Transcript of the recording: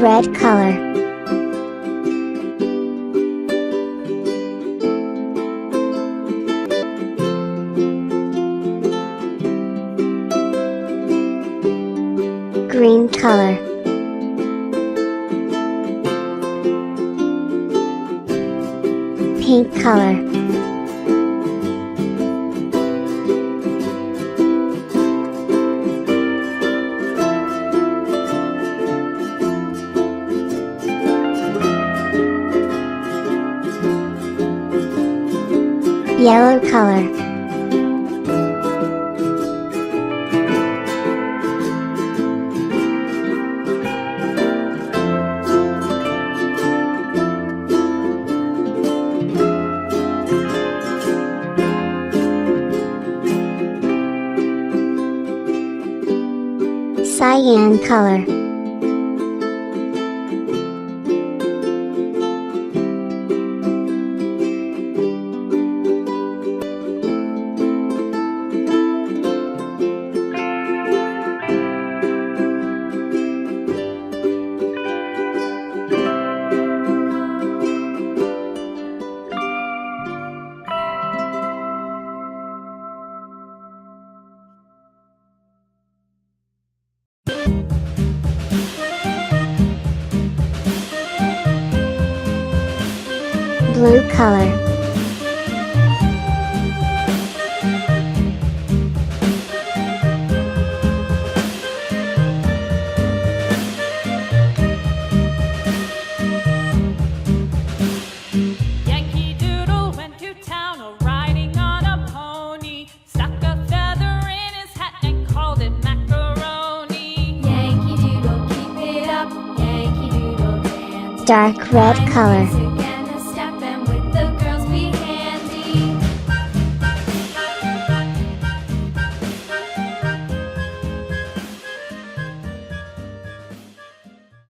red color. Green color. Pink color. Yellow color. Cyan color. Blue color. Yankee Doodle went to town riding on a pony, stuck a feather in his hat and called it macaroni. Yankee Doodle, keep it up, Yankee Doodle dance. Dark red color.